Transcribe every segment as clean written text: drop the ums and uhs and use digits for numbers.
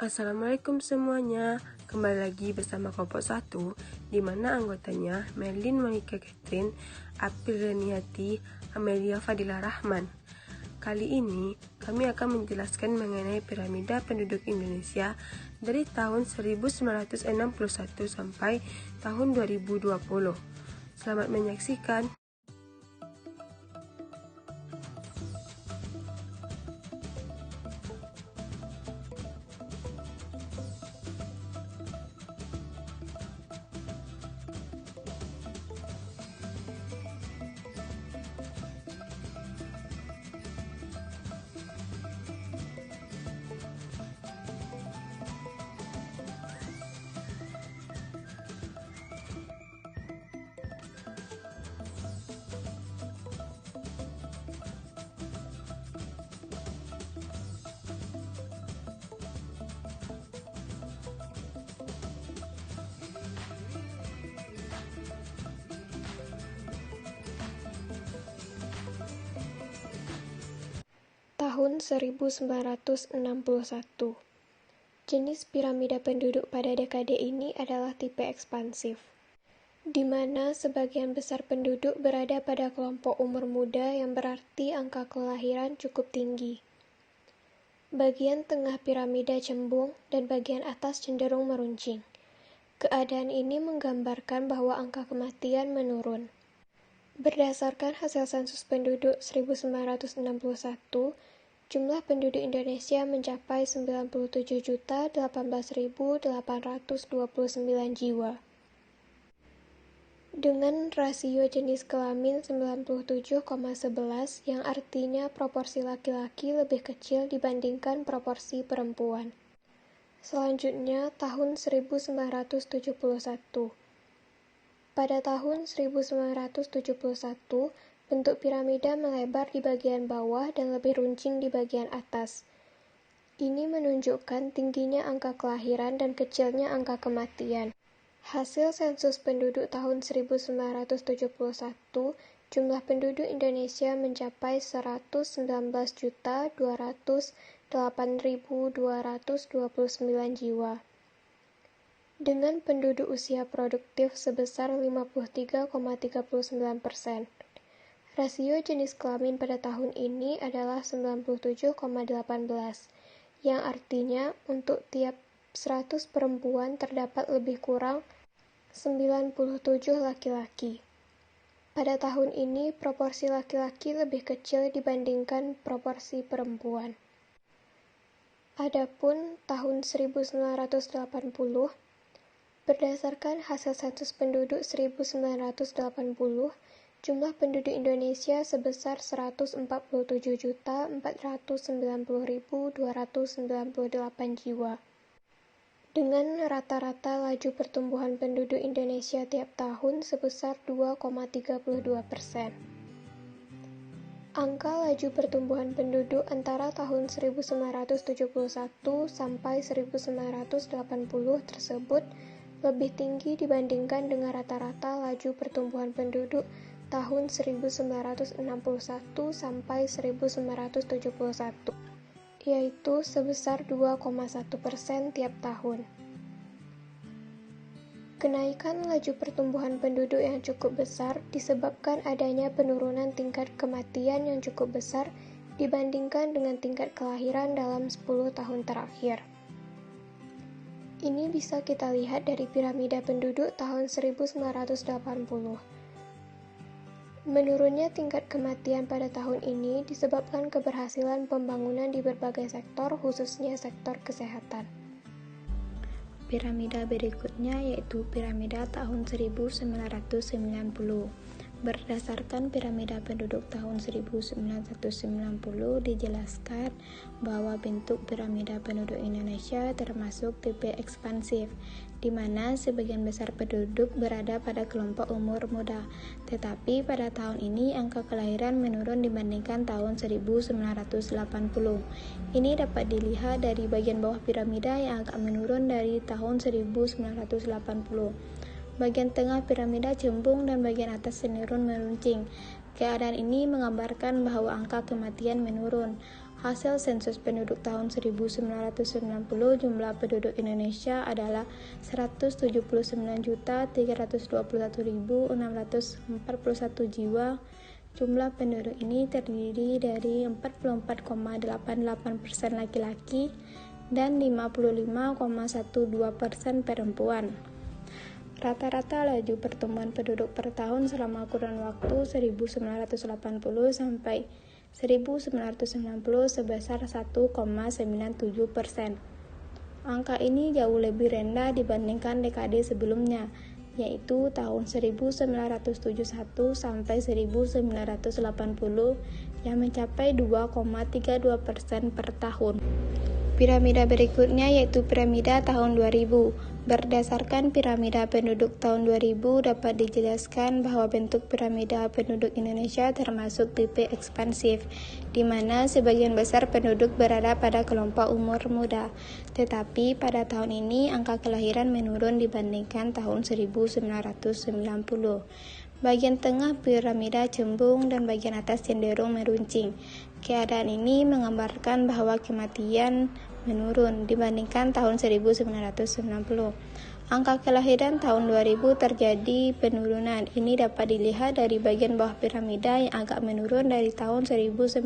Assalamualaikum semuanya, kembali lagi bersama kelompok 1, di mana anggotanya Merlin Monica Catherine, April Reniati, Amelia Fadilah Rahman. Kali ini kami akan menjelaskan mengenai piramida penduduk Indonesia dari tahun 1961 sampai tahun 2020. Selamat menyaksikan. Tahun 1961. Jenis piramida penduduk pada dekade ini adalah tipe ekspansif, di mana sebagian besar penduduk berada pada kelompok umur muda yang berarti angka kelahiran cukup tinggi. Bagian tengah piramida cembung dan bagian atas cenderung meruncing. Keadaan ini menggambarkan bahwa angka kematian menurun. Berdasarkan hasil sensus penduduk 1961, jumlah penduduk Indonesia mencapai 97.018.829 jiwa. Dengan rasio jenis kelamin 97,11 yang artinya proporsi laki-laki lebih kecil dibandingkan proporsi perempuan. Selanjutnya, tahun 1971. Pada tahun 1971, bentuk piramida melebar di bagian bawah dan lebih runcing di bagian atas. Ini menunjukkan tingginya angka kelahiran dan kecilnya angka kematian. Hasil sensus penduduk tahun 1971, jumlah penduduk Indonesia mencapai 119.208.229 jiwa. Dengan penduduk usia produktif sebesar 53,39%. Rasio jenis kelamin pada tahun ini adalah 97,18, yang artinya untuk tiap 100 perempuan terdapat lebih kurang 97 laki-laki. Pada tahun ini, proporsi laki-laki lebih kecil dibandingkan proporsi perempuan. Adapun tahun 1980, berdasarkan hasil sensus penduduk 1980, jumlah penduduk Indonesia sebesar 147.490.298 jiwa. Dengan rata-rata laju pertumbuhan penduduk Indonesia tiap tahun sebesar 2,32%. Angka laju pertumbuhan penduduk antara tahun 1971 sampai 1980 tersebut lebih tinggi dibandingkan dengan rata-rata laju pertumbuhan penduduk tahun 1961 sampai 1971, yaitu sebesar 2,1% tiap tahun. Kenaikan laju pertumbuhan penduduk yang cukup besar disebabkan adanya penurunan tingkat kematian yang cukup besar dibandingkan dengan tingkat kelahiran dalam 10 tahun terakhir. Ini bisa kita lihat dari piramida penduduk tahun 1980. Menurunnya tingkat kematian pada tahun ini disebabkan keberhasilan pembangunan di berbagai sektor, khususnya sektor kesehatan. Piramida berikutnya yaitu piramida tahun 1990. Berdasarkan piramida penduduk tahun 1990 dijelaskan bahwa bentuk piramida penduduk Indonesia termasuk tipe ekspansif, di mana sebagian besar penduduk berada pada kelompok umur muda. Tetapi pada tahun ini angka kelahiran menurun dibandingkan tahun 1980. Ini dapat dilihat dari bagian bawah piramida yang agak menurun dari tahun 1980. Bagian tengah piramida cembung dan bagian atas cenderung meruncing. Keadaan ini menggambarkan bahwa angka kematian menurun. Hasil sensus penduduk tahun 1990, jumlah penduduk Indonesia adalah 179.321.641 jiwa. Jumlah penduduk ini terdiri dari 44,88% laki-laki dan 55,12% perempuan. Rata-rata laju pertumbuhan penduduk per tahun selama kurun waktu 1980 sampai 1990 sebesar 1,97%. Angka ini jauh lebih rendah dibandingkan dekade sebelumnya, yaitu tahun 1971 sampai 1980 yang mencapai 2,32% per tahun. Piramida berikutnya yaitu piramida tahun 2000. Berdasarkan piramida penduduk tahun 2000 dapat dijelaskan bahwa bentuk piramida penduduk Indonesia termasuk tipe ekspansif, di mana sebagian besar penduduk berada pada kelompok umur muda. Tetapi pada tahun ini angka kelahiran menurun dibandingkan tahun 1990. Bagian tengah piramida cembung dan bagian atas cenderung meruncing. Keadaan ini menggambarkan bahwa kematian menurun dibandingkan tahun 1990. Angka kelahiran tahun 2000 terjadi penurunan. Ini dapat dilihat dari bagian bawah piramida yang agak menurun dari tahun 1990.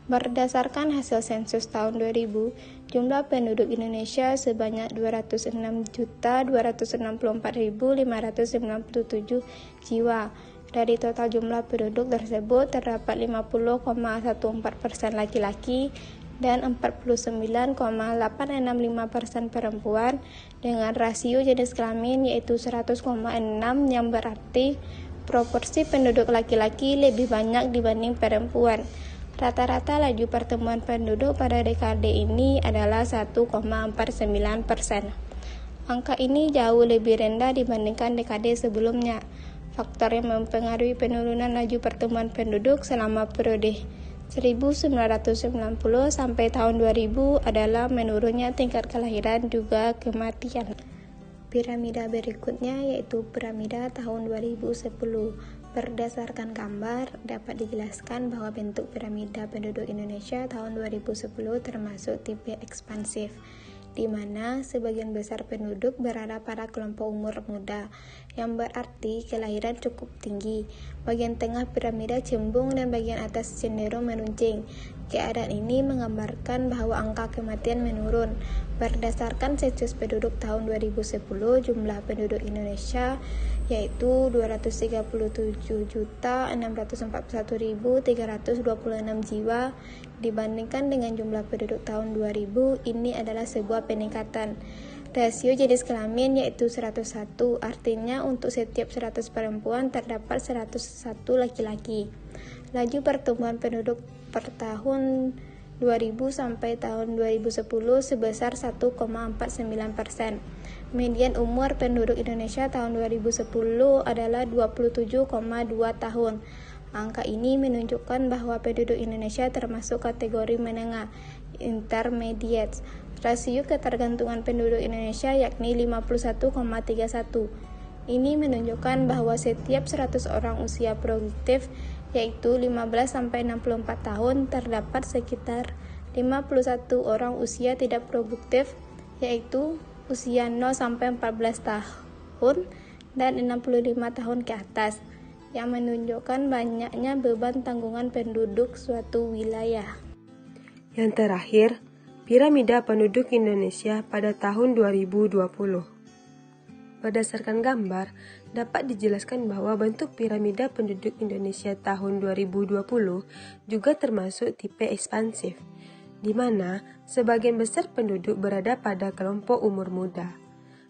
Berdasarkan hasil sensus tahun 2000, jumlah penduduk Indonesia sebanyak 206.264.597 jiwa. Dari total jumlah penduduk tersebut terdapat 50,14% laki-laki dan 49,865% perempuan dengan rasio jenis kelamin yaitu 100,6 yang berarti proporsi penduduk laki-laki lebih banyak dibanding perempuan. Rata-rata laju pertumbuhan penduduk pada dekade ini adalah 1,49%. Angka ini jauh lebih rendah dibandingkan dekade sebelumnya. Faktor yang mempengaruhi penurunan laju pertumbuhan penduduk selama periode 1990 sampai tahun 2000 adalah menurunnya tingkat kelahiran juga kematian. Piramida berikutnya yaitu piramida tahun 2010. Berdasarkan gambar, dapat dijelaskan bahwa bentuk piramida penduduk Indonesia tahun 2010 termasuk tipe ekspansif, di mana sebagian besar penduduk berada pada kelompok umur muda, yang berarti kelahiran cukup tinggi. Bagian tengah piramida cembung dan bagian atas cenderung meruncing. Keadaan ini menggambarkan bahwa angka kematian menurun. Berdasarkan sensus penduduk tahun 2010, jumlah penduduk Indonesia yaitu 237.641.326 jiwa. Dibandingkan dengan jumlah penduduk tahun 2000, ini adalah sebuah peningkatan. Rasio jenis kelamin yaitu 101, artinya untuk setiap 100 perempuan terdapat 101 laki-laki. Laju pertumbuhan penduduk per tahun 2000 sampai tahun 2010 sebesar 1,49%. Median umur penduduk Indonesia tahun 2010 adalah 27,2 tahun. Angka ini menunjukkan bahwa penduduk Indonesia termasuk kategori menengah, intermediate. Rasio ketergantungan penduduk Indonesia yakni 51,31. Ini menunjukkan bahwa setiap 100 orang usia produktif yaitu 15-64 tahun terdapat sekitar 51 orang usia tidak produktif yaitu usia 0-14 tahun dan 65 tahun ke atas, yang menunjukkan banyaknya beban tanggungan penduduk suatu wilayah. Yang terakhir, piramida penduduk Indonesia pada tahun 2020. Berdasarkan gambar, dapat dijelaskan bahwa bentuk piramida penduduk Indonesia tahun 2020 juga termasuk tipe ekspansif, di mana sebagian besar penduduk berada pada kelompok umur muda.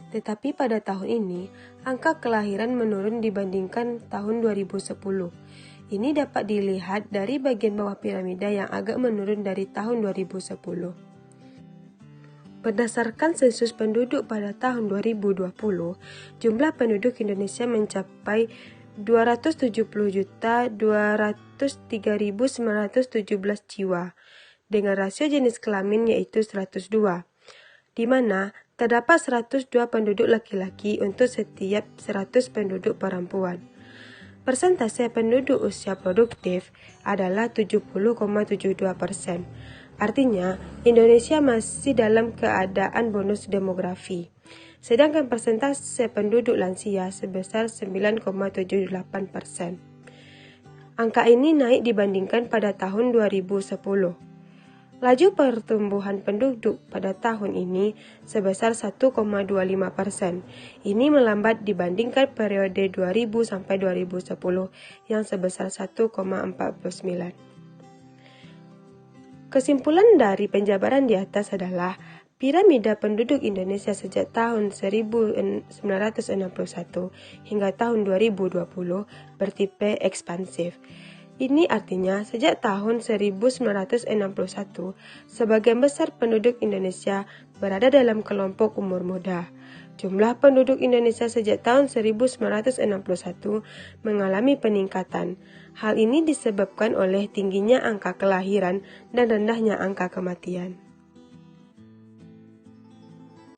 Tetapi pada tahun ini, angka kelahiran menurun dibandingkan tahun 2010. Ini dapat dilihat dari bagian bawah piramida yang agak menurun dari tahun 2010. Berdasarkan sensus penduduk pada tahun 2020, jumlah penduduk Indonesia mencapai 270.203.917 jiwa, dengan rasio jenis kelamin yaitu 102, di mana terdapat 102 penduduk laki-laki untuk setiap 100 penduduk perempuan. Persentase penduduk usia produktif adalah 70,72%. Artinya, Indonesia masih dalam keadaan bonus demografi. Sedangkan persentase penduduk lansia sebesar 9,78%. Angka ini naik dibandingkan pada tahun 2010. Laju pertumbuhan penduduk pada tahun ini sebesar 1,25%. Ini melambat dibandingkan periode 2000 sampai 2010 yang sebesar 1,49. Kesimpulan dari penjabaran di atas adalah piramida penduduk Indonesia sejak tahun 1961 hingga tahun 2020 bertipe ekspansif. Ini artinya sejak tahun 1961, sebagian besar penduduk Indonesia berada dalam kelompok umur muda. Jumlah penduduk Indonesia sejak tahun 1961 mengalami peningkatan. Hal ini disebabkan oleh tingginya angka kelahiran dan rendahnya angka kematian.